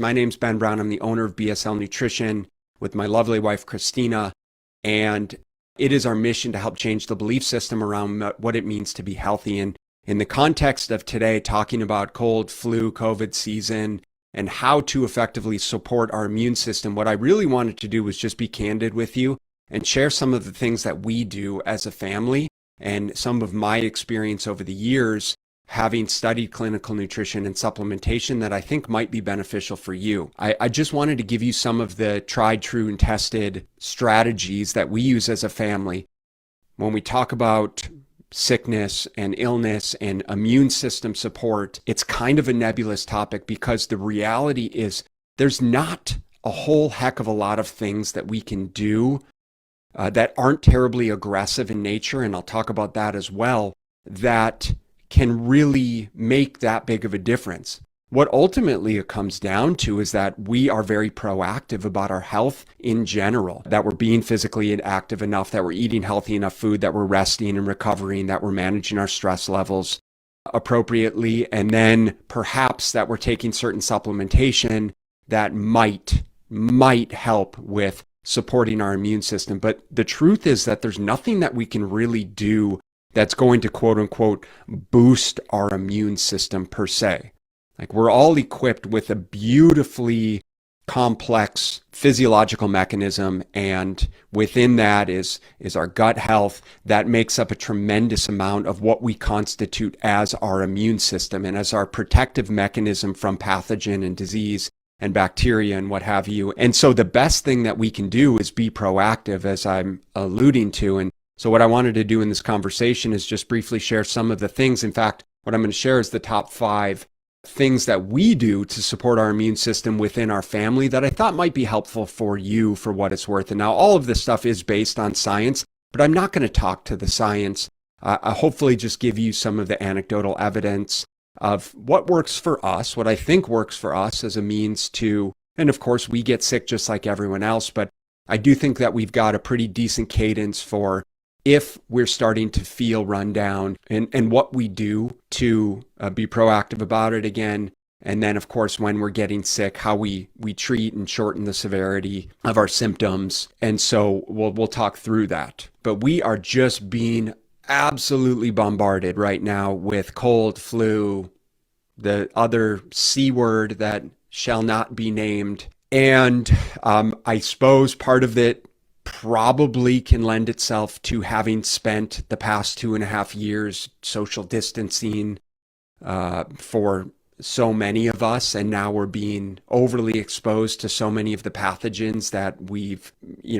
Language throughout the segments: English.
My name's Ben Brown. I'm the owner of BSL Nutrition with my lovely wife, Christina. And it is our mission to help change the belief system around what it means to be healthy. And in the context of today, talking about cold, flu, COVID season, and how to effectively support our immune system, what I really wanted to do was just be candid with you and share some of the things that we do as a family and some of my experience over the years having studied clinical nutrition and supplementation that I think might be beneficial for you. I just wanted to give you some of the tried, true, and tested strategies that we use as a family when we talk about sickness and illness and immune system support. It's kind of a nebulous topic because the reality is there's not a whole heck of a lot of things that we can do that aren't terribly aggressive in nature, and I'll talk about that as well, that can really make that big of a difference. What ultimately it comes down to is that we are very proactive about our health in general, that we're being physically active enough, that we're eating healthy enough food, that we're resting and recovering, that we're managing our stress levels appropriately, and then perhaps that we're taking certain supplementation that might help with supporting our immune system. But the truth is that there's nothing that we can really do that's going to quote unquote boost our immune system per se. Like, we're all equipped with a beautifully complex physiological mechanism, and within that is our gut health that makes up a tremendous amount of what we constitute as our immune system and as our protective mechanism from pathogen and disease and bacteria and what have you. And so the best thing that we can do is be proactive, as I'm alluding to. And so what I wanted to do in this conversation is just briefly share some of the things. In fact, what I'm going to share is the top 5 things that we do to support our immune system within our family that I thought might be helpful for you for what it's worth. And now all of this stuff is based on science, but I'm not going to talk to the science. I hopefully just give you some of the anecdotal evidence of what works for us, what I think works for us as a means to, and of course we get sick just like everyone else, but I do think that we've got a pretty decent cadence for if we're starting to feel run down and what we do to be proactive about it again. And then, of course, when we're getting sick, how we treat and shorten the severity of our symptoms. And so we'll talk through that. But we are just being absolutely bombarded right now with cold, flu, the other C word that shall not be named. And I suppose part of it probably can lend itself to having spent the past 2.5 years social distancing for so many of us, and now we're being overly exposed to so many of the pathogens that we've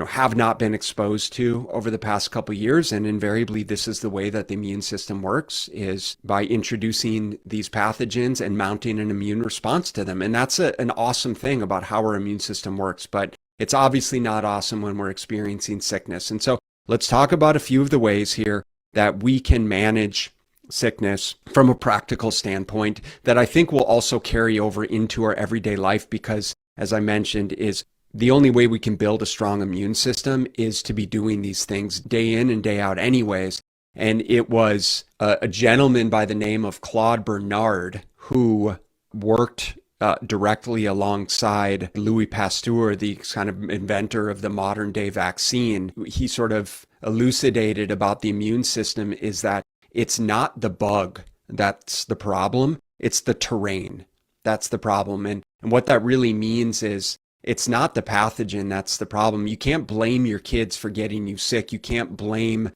have not been exposed to over the past couple of years. And invariably this is the way that the immune system works, is by introducing these pathogens and mounting an immune response to them. And that's an awesome thing about how our immune system works, but it's obviously not awesome when we're experiencing sickness. And so let's talk about a few of the ways here that we can manage sickness from a practical standpoint that I think will also carry over into our everyday life, because, as I mentioned, is the only way we can build a strong immune system is to be doing these things day in and day out anyways. And it was a gentleman by the name of Claude Bernard who worked directly alongside Louis Pasteur, the kind of inventor of the modern day vaccine. He sort of elucidated about the immune system is that it's not the bug that's the problem, it's the terrain that's the problem. And what that really means is it's not the pathogen that's the problem. You can't blame your kids for getting you sick. You can't blame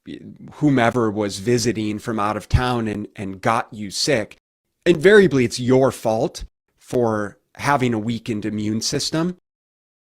whomever was visiting from out of town and got you sick. Invariably, it's your fault for having a weakened immune system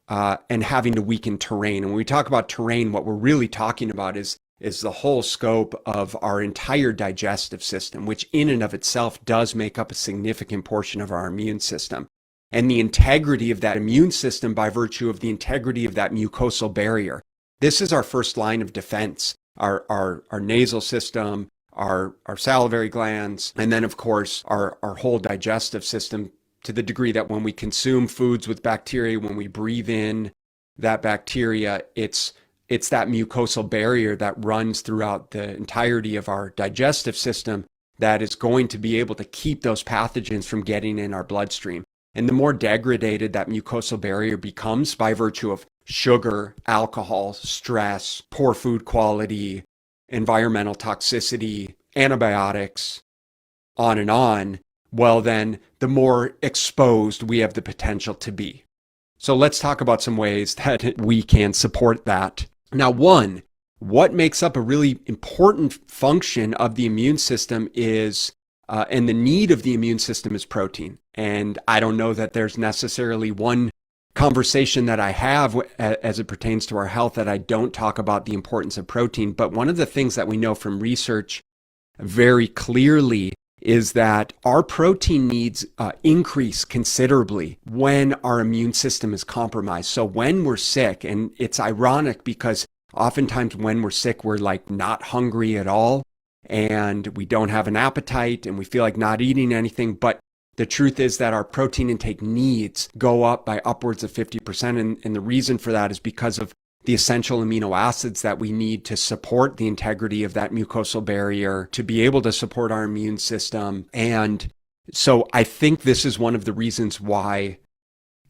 and having a weakened terrain. And when we talk about terrain, what we're really talking about is the whole scope of our entire digestive system, which in and of itself does make up a significant portion of our immune system. And the integrity of that immune system by virtue of the integrity of that mucosal barrier. This is our first line of defense, our nasal system, our salivary glands, and then of course our whole digestive system, to the degree that when we consume foods with bacteria, when we breathe in that bacteria, it's that mucosal barrier that runs throughout the entirety of our digestive system that is going to be able to keep those pathogens from getting in our bloodstream. And the more degraded that mucosal barrier becomes by virtue of sugar, alcohol, stress, poor food quality, environmental toxicity, antibiotics, on, well, then the more exposed we have the potential to be. So let's talk about some ways that we can support that. Now, one, what makes up a really important function of the immune system is, and the need of the immune system is protein. And I don't know that there's necessarily one conversation that I have as it pertains to our health that I don't talk about the importance of protein. But one of the things that we know from research very clearly is that our protein needs increase considerably when our immune system is compromised. So when we're sick, and it's ironic because oftentimes when we're sick, we're like not hungry at all, and we don't have an appetite, and we feel like not eating anything. But the truth is that our protein intake needs go up by upwards of 50%. And the reason for that is because of the essential amino acids that we need to support the integrity of that mucosal barrier, to be able to support our immune system. And so I think this is one of the reasons why,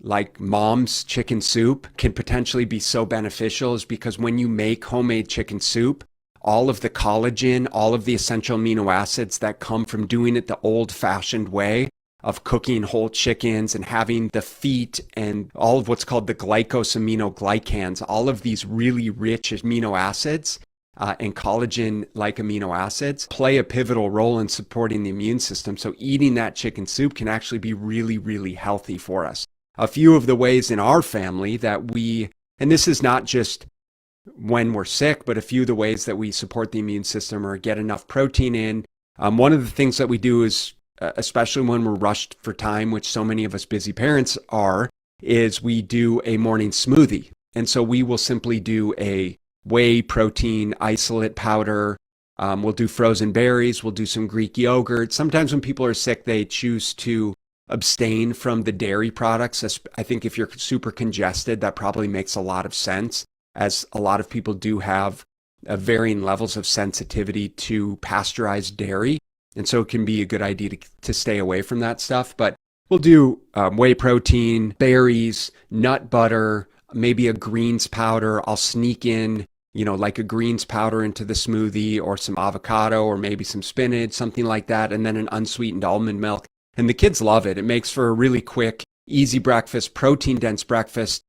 like, mom's chicken soup can potentially be so beneficial, is because when you make homemade chicken soup, all of the collagen, all of the essential amino acids that come from doing it the old-fashioned way of cooking whole chickens and having the feet and all of what's called the glycosaminoglycans, all of these really rich amino acids and collagen-like amino acids play a pivotal role in supporting the immune system. So eating that chicken soup can actually be really, really healthy for us. A few of the ways in our family that we, and this is not just when we're sick, but a few of the ways that we support the immune system or get enough protein in. One of the things that we do is, especially when we're rushed for time, which so many of us busy parents are, is we do a morning smoothie. And so we will simply do a whey protein isolate powder. We'll do frozen berries. We'll do some Greek yogurt. Sometimes when people are sick, they choose to abstain from the dairy products. I think if you're super congested, that probably makes a lot of sense, as a lot of people do have varying levels of sensitivity to pasteurized dairy. And so it can be a good idea to stay away from that stuff. But we'll do whey protein, berries, nut butter, maybe a greens powder. I'll sneak in, like a greens powder into the smoothie, or some avocado, or maybe some spinach, something like that. And then an unsweetened almond milk. And the kids love it. It makes for a really quick, easy breakfast, protein-dense breakfast.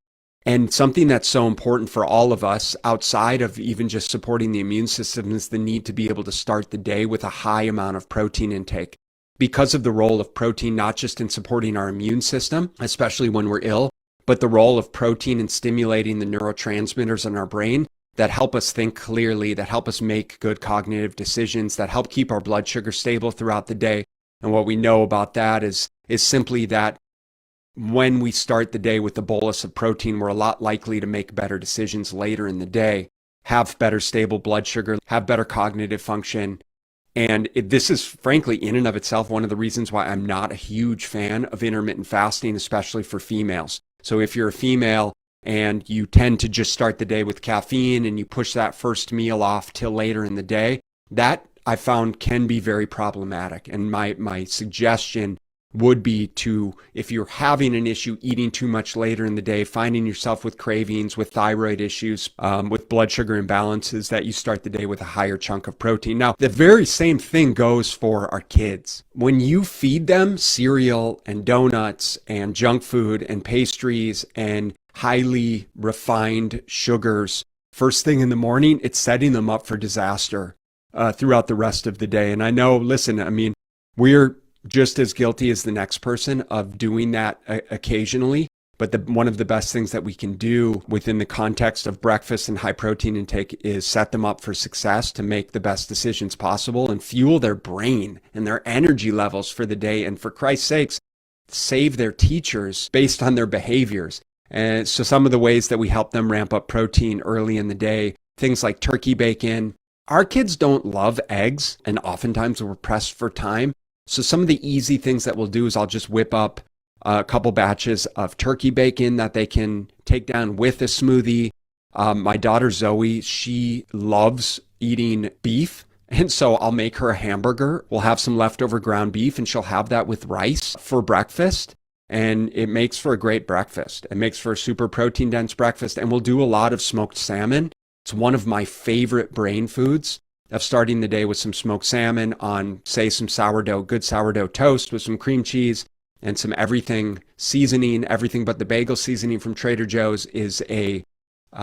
And something that's so important for all of us, outside of even just supporting the immune system, is the need to be able to start the day with a high amount of protein intake. Because of the role of protein, not just in supporting our immune system, especially when we're ill, but the role of protein in stimulating the neurotransmitters in our brain that help us think clearly, that help us make good cognitive decisions, that help keep our blood sugar stable throughout the day. And what we know about that is simply that when we start the day with a bolus of protein, we're a lot likely to make better decisions later in the day, have better stable blood sugar, have better cognitive function. And this is, frankly, in and of itself, one of the reasons why I'm not a huge fan of intermittent fasting, especially for females. So if you're a female and you tend to just start the day with caffeine and you push that first meal off till later in the day, that I found can be very problematic. And my suggestion would be to, if you're having an issue eating too much later in the day, finding yourself with cravings, with thyroid issues, with blood sugar imbalances, that you start the day with a higher chunk of protein. Now, the very same thing goes for our kids. When you feed them cereal and donuts and junk food and pastries and highly refined sugars first thing in the morning, it's setting them up for disaster throughout the rest of the day. And I know, listen, I mean, we're just as guilty as the next person of doing that occasionally. But one of the best things that we can do within the context of breakfast and high protein intake is set them up for success, to make the best decisions possible and fuel their brain and their energy levels for the day. And for Christ's sakes, save their teachers based on their behaviors. And so some of the ways that we help them ramp up protein early in the day, things like turkey bacon. Our kids don't love eggs, and oftentimes we're pressed for time. So some of the easy things that we'll do is I'll just whip up a couple batches of turkey bacon that they can take down with a smoothie. My daughter Zoe, she loves eating beef. And so I'll make her a hamburger. We'll have some leftover ground beef and she'll have that with rice for breakfast. and it makes for a great breakfast. It makes for a super protein dense breakfast, and we'll do a lot of smoked salmon. It's one of my favorite brain foods, of starting the day with some smoked salmon on, say, some sourdough, good sourdough toast with some cream cheese and some everything seasoning. Everything but the bagel seasoning from Trader Joe's is a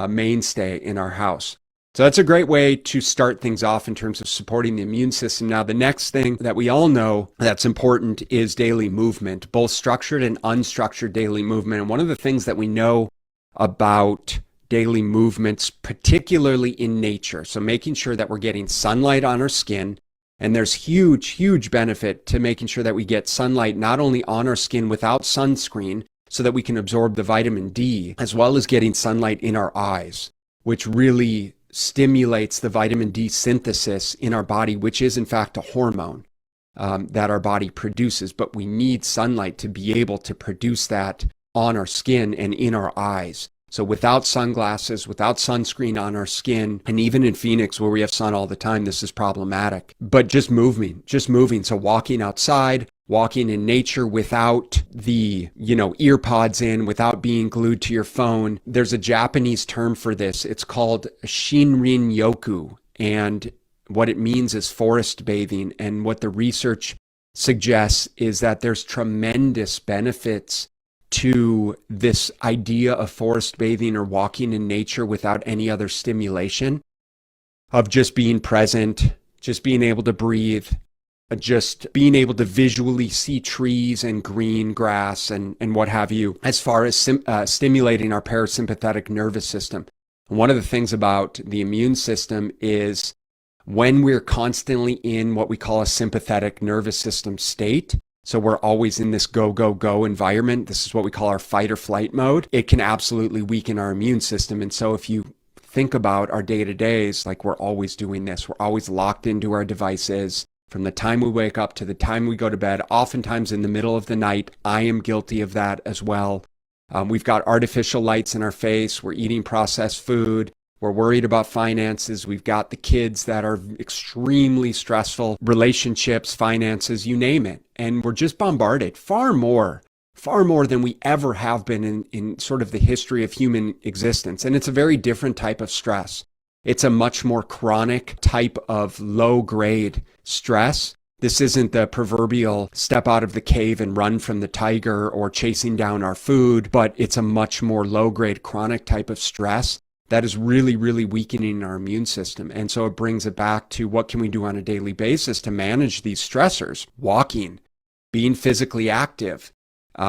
mainstay in our house. So that's a great way to start things off in terms of supporting the immune system. Now, the next thing that we all know that's important is daily movement, both structured and unstructured daily movement. And one of the things that we know about daily movements, particularly in nature, so making sure that we're getting sunlight on our skin, and there's huge benefit to making sure that we get sunlight not only on our skin without sunscreen so that we can absorb the vitamin D, as well as getting sunlight in our eyes, which really stimulates the vitamin D synthesis in our body, which is in fact a hormone that our body produces. But we need sunlight to be able to produce that on our skin and in our eyes. So without sunglasses, without sunscreen on our skin, and even in Phoenix where we have sun all the time, this is problematic. But just moving. So walking outside, walking in nature without the, ear pods in, without being glued to your phone. There's a Japanese term for this. It's called Shinrin Yoku. And what it means is forest bathing. And what the research suggests is that there's tremendous benefits to this idea of forest bathing or walking in nature without any other stimulation, of just being present, just being able to breathe, just being able to visually see trees and green grass and what have you, as far as stimulating our parasympathetic nervous system. And one of the things about the immune system is when we're constantly in what we call a sympathetic nervous system state, so we're always in this go environment. This is what we call our fight or flight mode. It can absolutely weaken our immune system. And so if you think about our day-to-days, like we're always doing this, we're always locked into our devices from the time we wake up to the time we go to bed, oftentimes in the middle of the night. I am guilty of that as well. We've got artificial lights in our face. We're eating processed food. We're worried about finances. We've got the kids that are extremely stressful, relationships, finances, you name it. And we're just bombarded far more than we ever have been in sort of the history of human existence. And it's a very different type of stress. It's a much more chronic type of low-grade stress. This isn't the proverbial step out of the cave and run from the tiger or chasing down our food, but it's a much more low-grade chronic type of stress that is really weakening our immune system. And so it brings it back to what can we do on a daily basis to manage these stressors? Walking, being physically active,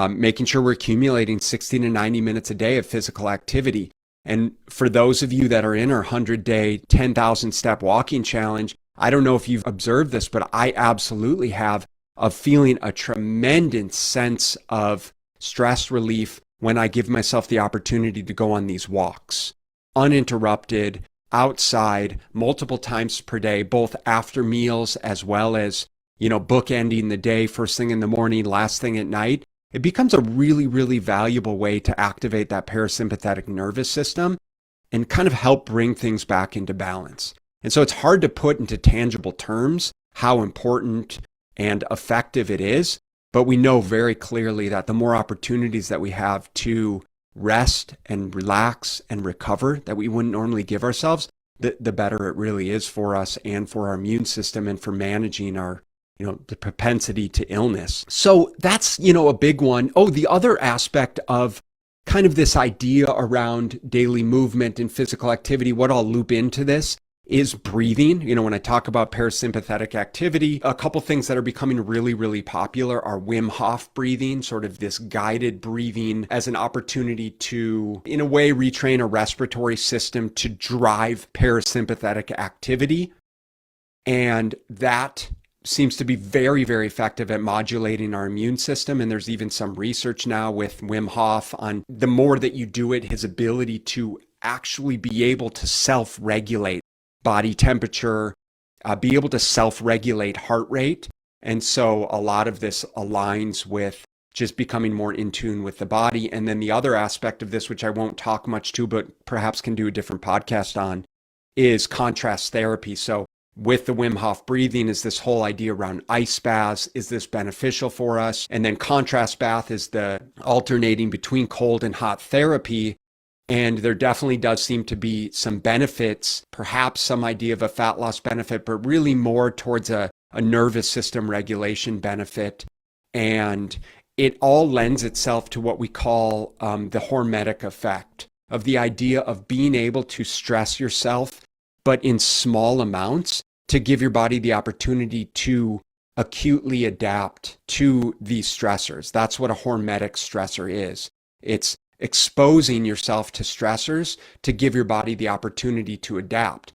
making sure we're accumulating 60 to 90 minutes a day of physical activity. And for those of you that are in our 100-day, 10,000 step walking challenge, I don't know if you've observed this, but I absolutely have, of feeling a tremendous sense of stress relief when I give myself the opportunity to go on these walks. Uninterrupted, outside, multiple times per day, both after meals as well as, bookending the day, first thing in the morning, last thing at night. It becomes a really valuable way to activate that parasympathetic nervous system and kind of help bring things back into balance. And so it's hard to put into tangible terms how important and effective it is, but we know very clearly that the more opportunities that we have to rest and relax and recover that we wouldn't normally give ourselves, the better it really is for us and for our immune system and for managing our, the propensity to illness. So that's, a big one. Oh, the other aspect of kind of this idea around daily movement and physical activity, what I'll loop into this is breathing. When I talk about parasympathetic activity, a couple things that are becoming really popular are Wim Hof breathing, sort of this guided breathing as an opportunity to, in a way, retrain a respiratory system to drive parasympathetic activity. And that seems to be very effective at modulating our immune system. And there's even some research now with Wim Hof on the more that you do it, his ability to actually be able to self-regulate body temperature, be able to self-regulate heart rate. And so a lot of this aligns with just becoming more in tune with the body. And then the other aspect of this, which I won't talk much to, but perhaps can do a different podcast on, is contrast therapy. So with the Wim Hof breathing is this whole idea around ice baths. Is this beneficial for us? And then contrast bath is the alternating between cold and hot therapy. And there definitely does seem to be some benefits, perhaps some idea of a fat loss benefit, but really more towards a nervous system regulation benefit. And it all lends itself to what we call the hormetic effect of the idea of being able to stress yourself, but in small amounts, to give your body the opportunity to acutely adapt to these stressors. That's what a hormetic stressor is. It's exposing yourself to stressors to give your body the opportunity to adapt.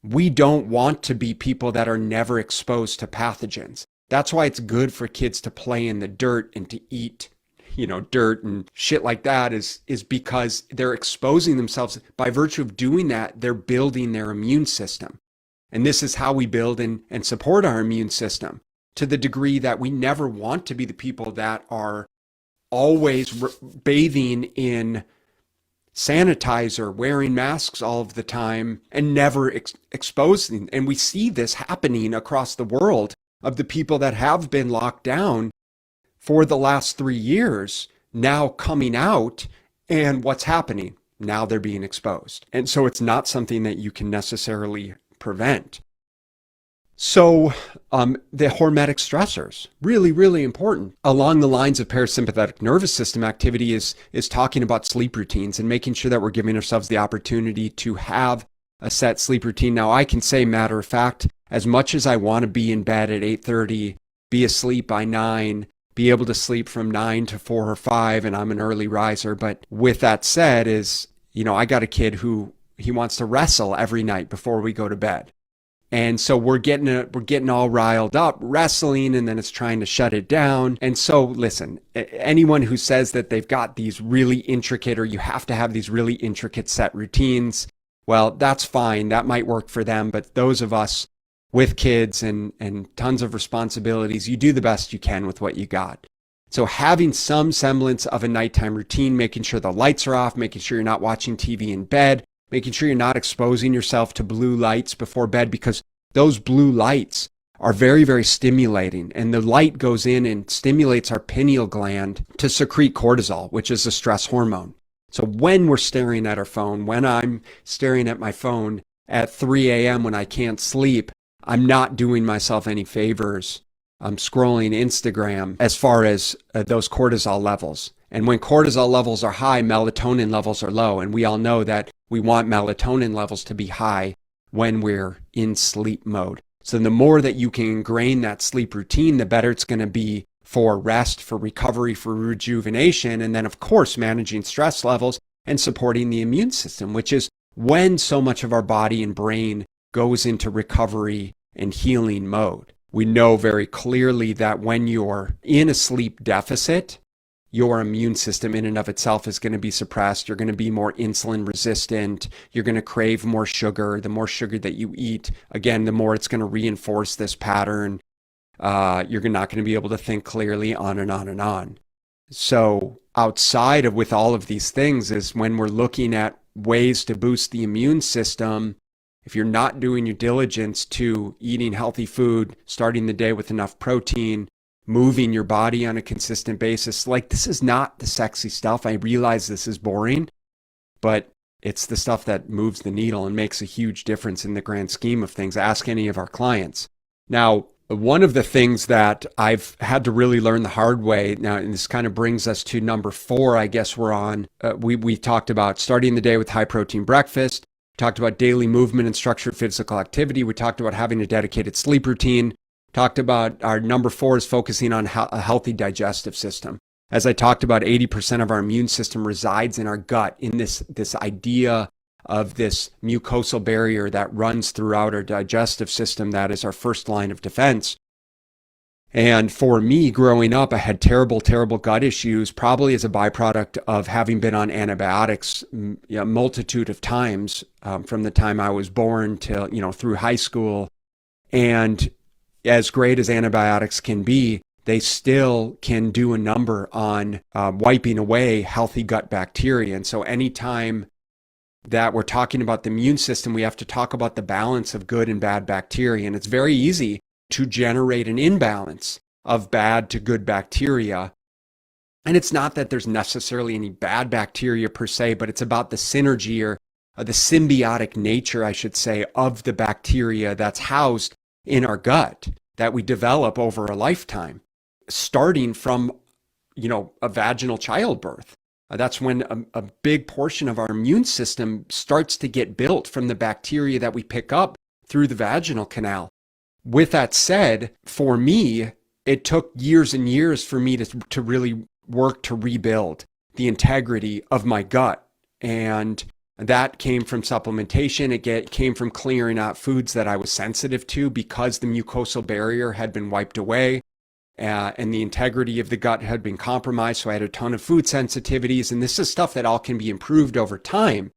We don't want to be people that are never exposed to pathogens. That's why it's good for kids to play in the dirt and to eat, dirt and shit like that is because they're exposing themselves. By virtue of doing that, they're building their immune system. And this is how we build and support our immune system, to the degree that we never want to be the people that are always bathing in sanitizer, wearing masks all of the time, and never exposing. And we see this happening across the world of the people that have been locked down for the last 3 years now coming out, and what's happening? Now they're being exposed. And so it's not something that you can necessarily prevent. So the hormetic stressors, really, really important. Along the lines of parasympathetic nervous system activity is talking about sleep routines and making sure that we're giving ourselves the opportunity to have a set sleep routine. Now, I can say, matter of fact, as much as I want to be in bed at 8:30, be asleep by 9, be able to sleep from 9 to 4 or 5, and I'm an early riser. But with that said is, I got a kid who he wants to wrestle every night before we go to bed. And so we're getting all riled up wrestling, and then it's trying to shut it down. And so listen, anyone who says that they've got these really intricate, or you have to have these really intricate set routines, well, that's fine. That might work for them. But those of us with kids and tons of responsibilities, you do the best you can with what you got. So having some semblance of a nighttime routine, making sure the lights are off, making sure you're not watching TV in bed, making sure you're not exposing yourself to blue lights before bed, because those blue lights are very, very stimulating. And the light goes in and stimulates our pineal gland to secrete cortisol, which is a stress hormone. So when we're staring at our phone, when I'm staring at my phone at 3 a.m. when I can't sleep, I'm not doing myself any favors. I'm scrolling Instagram as far as those cortisol levels. And when cortisol levels are high, melatonin levels are low. And we all know that we want melatonin levels to be high when we're in sleep mode. So the more that you can ingrain that sleep routine, the better it's going to be for rest, for recovery, for rejuvenation. And then, of course, managing stress levels and supporting the immune system, which is when so much of our body and brain goes into recovery and healing mode. We know very clearly that when you're in a sleep deficit, your immune system in and of itself is going to be suppressed. You're going to be more insulin resistant. You're going to crave more sugar. The more sugar that you eat, again, the more it's going to reinforce this pattern. You're not going to be able to think clearly, on and on and on. So outside of with all of these things is when we're looking at ways to boost the immune system. If you're not doing your diligence to eating healthy food, starting the day with enough protein, moving your body on a consistent basis, like, this is not the sexy stuff. I realize this is boring, but it's the stuff that moves the needle and makes a huge difference in the grand scheme of things. Ask any of our clients. Now, one of the things that I've had to really learn the hard way now, and this kind of brings us to number 4, I guess we're on. We talked about starting the day with high protein breakfast. We talked about daily movement and structured physical activity. We talked about having a dedicated sleep routine. Talked about our number 4 is focusing on a healthy digestive system. As I talked about, 80% of our immune system resides in our gut, in this idea of this mucosal barrier that runs throughout our digestive system. That is our first line of defense. And for me, growing up, I had terrible, terrible gut issues, probably as a byproduct of having been on antibiotics a multitude of times from the time I was born till, through high school. And as great as antibiotics can be, they still can do a number on wiping away healthy gut bacteria. And so anytime that we're talking about the immune system, we have to talk about the balance of good and bad bacteria. And it's very easy to generate an imbalance of bad to good bacteria. And it's not that there's necessarily any bad bacteria per se, but it's about the synergy or the symbiotic nature, I should say, of the bacteria that's housed in our gut that we develop over a lifetime, starting from, a vaginal childbirth. That's when a big portion of our immune system starts to get built from the bacteria that we pick up through the vaginal canal. With that said, for me, it took years and years for me to really work to rebuild the integrity of my gut. And that came from supplementation. It came from clearing out foods that I was sensitive to because the mucosal barrier had been wiped away. And the integrity of the gut had been compromised. So I had a ton of food sensitivities. And this is stuff that all can be improved over time,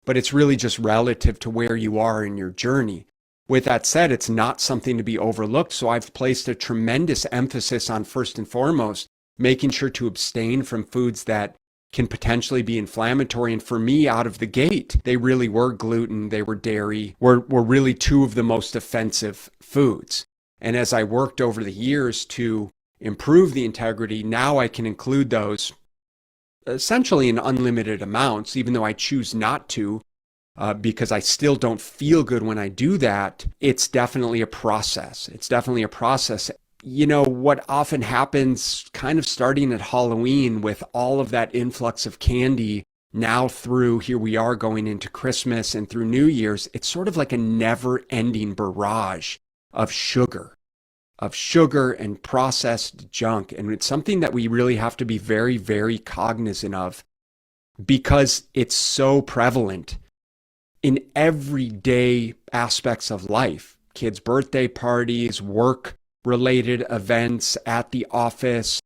but it's really just relative to where you are in your journey. With that said, it's not something to be overlooked. So I've placed a tremendous emphasis on, first and foremost, making sure to abstain from foods that can potentially be inflammatory. And for me, out of the gate, they really were gluten, they were dairy, were really two of the most offensive foods. And as I worked over the years to improve the integrity, now I can include those essentially in unlimited amounts, even though I choose not to, because I still don't feel good when I do that. It's definitely a process. What often happens kind of starting at Halloween with all of that influx of candy now through here we are going into Christmas and through New Year's, it's sort of like a never-ending barrage of sugar and processed junk. And it's something that we really have to be very, very cognizant of because it's so prevalent in everyday aspects of life. Kids' birthday parties, work-related events at the office,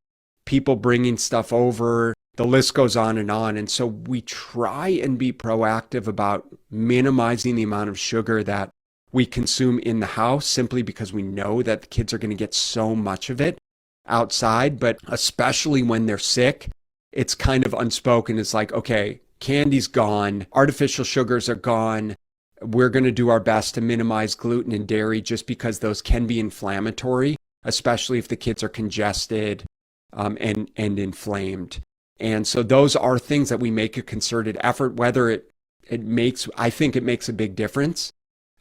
people bringing stuff over, the list goes on. And so we try and be proactive about minimizing the amount of sugar that we consume in the house, simply because we know that the kids are going to get so much of it outside. But especially when they're sick, it's kind of unspoken. It's like, okay, candy's gone, artificial sugars are gone. We're going to do our best to minimize gluten and dairy just because those can be inflammatory, especially if the kids are congested and inflamed. And so those are things that we make a concerted effort, whether I think it makes a big difference.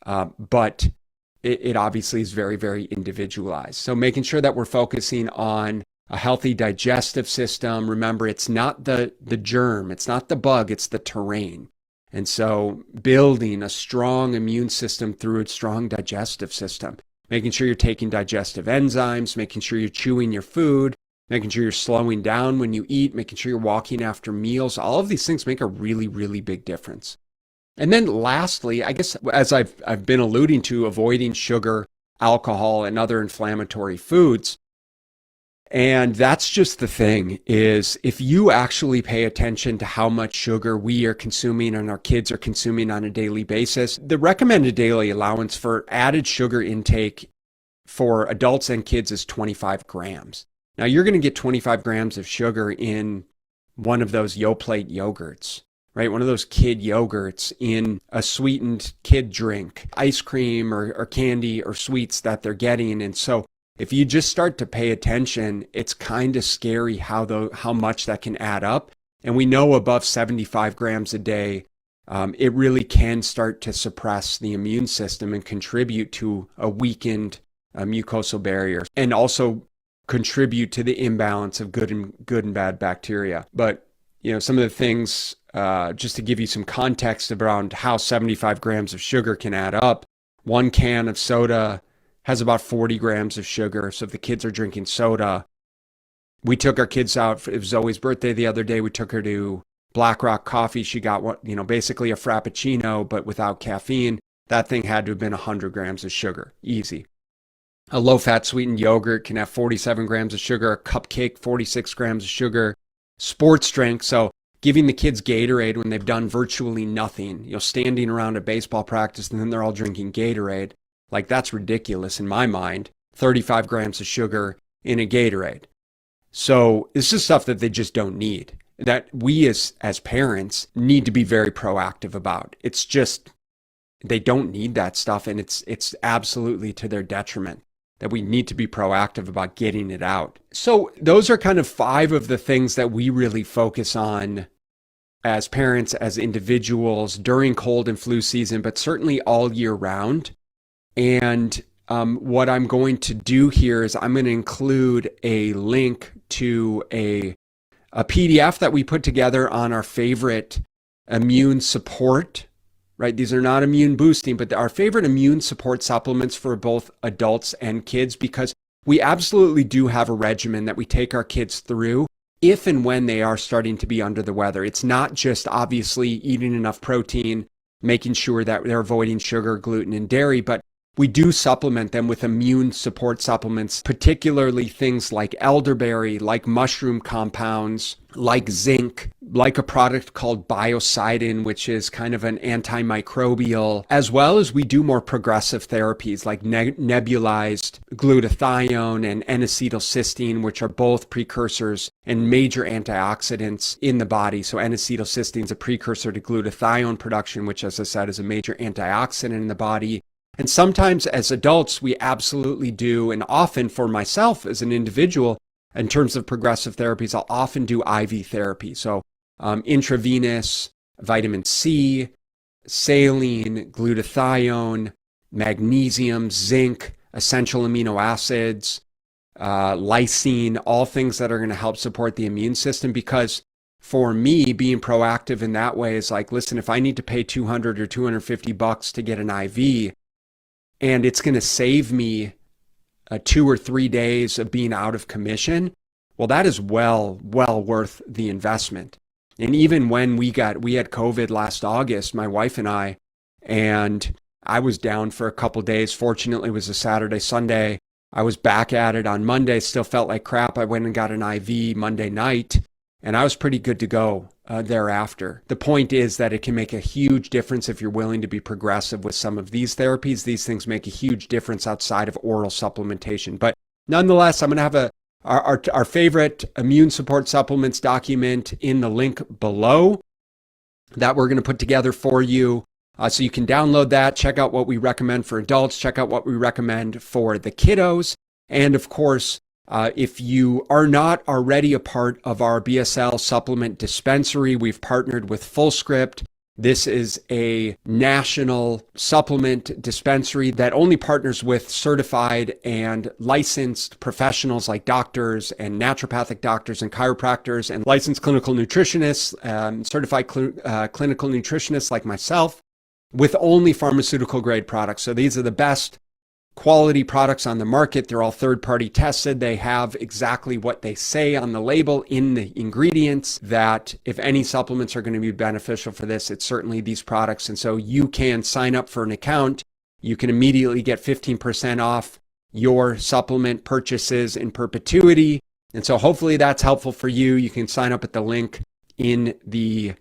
But it obviously is very, very individualized. So making sure that we're focusing on a healthy digestive system. Remember, it's not the germ, it's not the bug, it's the terrain. And so building a strong immune system through a strong digestive system, making sure you're taking digestive enzymes, making sure you're chewing your food, making sure you're slowing down when you eat, making sure you're walking after meals. All of these things make a really, really big difference. And then lastly, I guess, as I've been alluding to, avoiding sugar, alcohol, and other inflammatory foods. And that's just the thing, is if you actually pay attention to how much sugar we are consuming and our kids are consuming on a daily basis, the recommended daily allowance for added sugar intake for adults and kids is 25 grams. Now, you're going to get 25 grams of sugar in one of those Yoplait yogurts, right? One of those kid yogurts, in a sweetened kid drink, ice cream or candy or sweets that they're getting. And so if you just start to pay attention, it's kind of scary how much that can add up. And we know above 75 grams a day, it really can start to suppress the immune system and contribute to a weakened mucosal barrier, and also contribute to the imbalance of good and bad bacteria. But some of the things, just to give you some context around how 75 grams of sugar can add up. One can of soda has about 40 grams of sugar. So if the kids are drinking soda, we took our kids out. It was Zoe's birthday the other day. We took her to Black Rock Coffee. She got basically a Frappuccino, but without caffeine. That thing had to have been 100 grams of sugar. Easy. A low-fat sweetened yogurt can have 47 grams of sugar. A cupcake, 46 grams of sugar. Sports drink, so giving the kids Gatorade when they've done virtually nothing, standing around a baseball practice and then they're all drinking Gatorade. Like, that's ridiculous in my mind. 35 grams of sugar in a Gatorade. So this is stuff that they just don't need. that we as parents need to be very proactive about. It's just, they don't need that stuff, and it's absolutely to their detriment that we need to be proactive about getting it out. So those are kind of 5 of the things that we really focus on as parents, as individuals during cold and flu season, but certainly all year round. And what I'm going to do here is I'm going to include a link to a PDF that we put together on our favorite immune support, right? These are not immune boosting, but our favorite immune support supplements for both adults and kids, because we absolutely do have a regimen that we take our kids through if and when they are starting to be under the weather. It's not just obviously eating enough protein, making sure that they're avoiding sugar, gluten, and dairy, but we do supplement them with immune support supplements, particularly things like elderberry, like mushroom compounds, like zinc, like a product called biocidin, which is kind of an antimicrobial, as well as we do more progressive therapies like nebulized glutathione and N-acetylcysteine, which are both precursors and major antioxidants in the body. So N-acetylcysteine is a precursor to glutathione production, which, as I said, is a major antioxidant in the body. And sometimes as adults, we absolutely do, and often for myself as an individual, in terms of progressive therapies, I'll often do IV therapy. So intravenous, vitamin C, saline, glutathione, magnesium, zinc, essential amino acids, lysine, all things that are going to help support the immune system. Because for me, being proactive in that way is like, listen, if I need to pay $200 or $250 to get an IV, and it's going to save me 2 or 3 days of being out of commission, well, that is well worth the investment. And even when we had COVID last August, my wife and I was down for a couple days. Fortunately, it was a Saturday, Sunday. I was back at it on Monday, still felt like crap. I went and got an IV Monday night, and I was pretty good to go thereafter. The point is that it can make a huge difference if you're willing to be progressive with some of these therapies. These things make a huge difference outside of oral supplementation. But nonetheless, I'm going to have our favorite immune support supplements document in the link below that we're going to put together for you. So you can download that, check out what we recommend for adults, check out what we recommend for the kiddos. And of course, if you are not already a part of our BSL supplement dispensary, we've partnered with Fullscript. This is a national supplement dispensary that only partners with certified and licensed professionals like doctors and naturopathic doctors and chiropractors and licensed clinical nutritionists, certified clinical nutritionists like myself, with only pharmaceutical grade products. So these are the best quality products on the market. They're all third-party tested. They have exactly what they say on the label in the ingredients, that if any supplements are going to be beneficial for this, it's certainly these products. And so you can sign up for an account. You can immediately get 15% off your supplement purchases in perpetuity. And so hopefully that's helpful for you. You can sign up at the link in the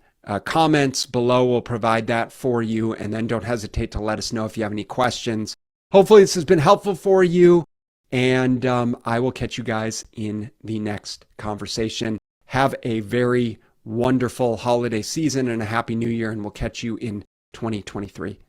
comments below. We'll provide that for you. And then don't hesitate to let us know if you have any questions. Hopefully this has been helpful for you, and I will catch you guys in the next conversation. Have a very wonderful holiday season and a happy new year, and we'll catch you in 2023.